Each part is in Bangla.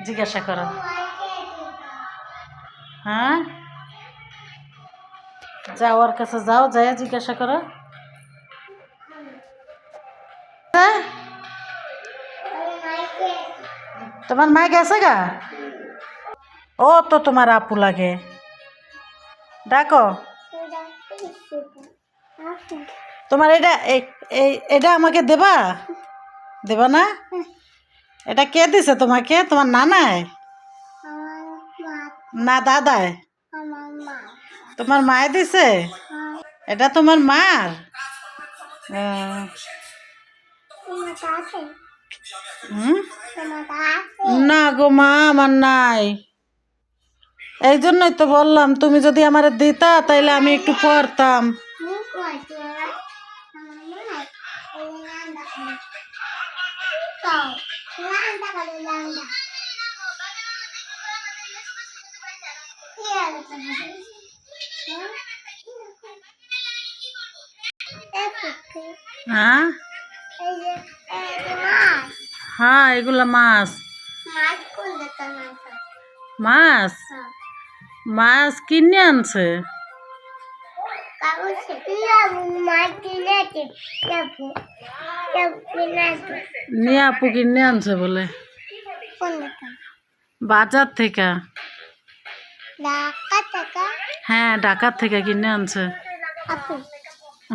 জিজ্ঞাসা করো। হ্যাঁ, যাও ওর কাছে যাও, যাই জিজ্ঞাসা করো। তোমার মা গেছে গা? ও তো তোমার আপু লাগে, ডাকো। তোমার এটা আমাকে দেবা? দেবা না? এটা কে দিছে তোমাকে? তোমার নানায় না দাদায়? তোমার মায়ে দিছে? এটা তোমার মার? না গো মা, আমার নাই। এই জন্যই তো বললাম, তুমি যদি আমার দিতা তাইলে আমি একটু পড়তাম। হ্যাঁ হ্যাঁ, এগুলা মাছ। মাছ মাছ কিনে আনছে। নিয়ে আপু কিনে আনছে বলে, বাজার থেকে। হ্যাঁ, ঢাকার থেকে কিনে আনছে।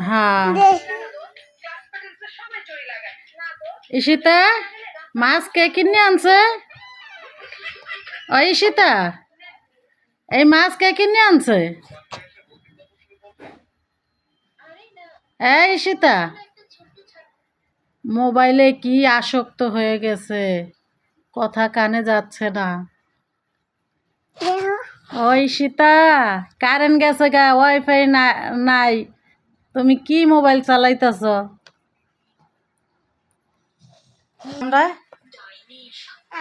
হ্যাঁ, ঈশিতা মাছ কে কিনে আনছে? ও ঈশিতা, এই মাছ কে কিনে আনছে? এই ঈশিতা, মোবাইলে কি আসক্ত হয়ে গেছে, কথা কানে যাচ্ছে না। ওই সীতা, কারেন্ট গেছে গা, ওয়াইফাই নাই, তুমি কি মোবাইল চালাইতেছ?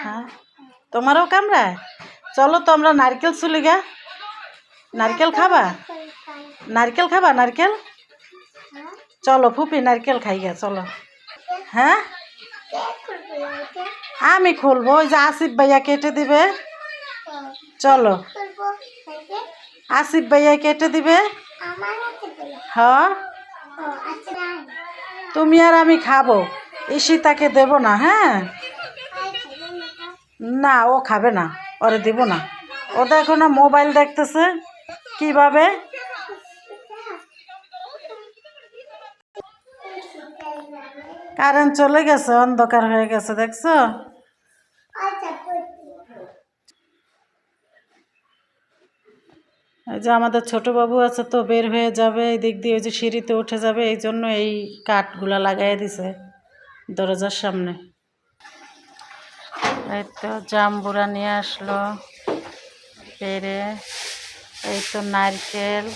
হ্যাঁ, তোমারও কামড়ায়? চলো তো আমরা নারকেল চুলি গা। নারকেল খাবা? নারকেল খাবা? নারকেল চলো ফুপি, নারকেল খাই গা, চলো। হ্যাঁ, আমি খুলবো, ওই যে আসিফ ভাইয়া কেটে দিবে। চলো, আসিফ ভাইয়া কেটে দিবে। হ্যাঁ, তুমি আর আমি খাবো, ঈশিতাকে দেব না। হ্যাঁ, না ও খাবে না, ওরে দেব না। ও দেখো না মোবাইল দেখতেছে কিভাবে। কারেন্ট চলে গেছে, অন্ধকার হয়ে গেছে, দেখছো? এই যে আমাদের ছোট বাবু আছে, তো বের হয়ে যাবে এই দিক দিয়ে, ওই যে সিঁড়িতে উঠে যাবে, এই জন্য এই কাঠগুলা লাগাই দিছে দরজার সামনে। এই তো জাম্বুরা নিয়ে আসলো পেরে, এই তো নারকেল।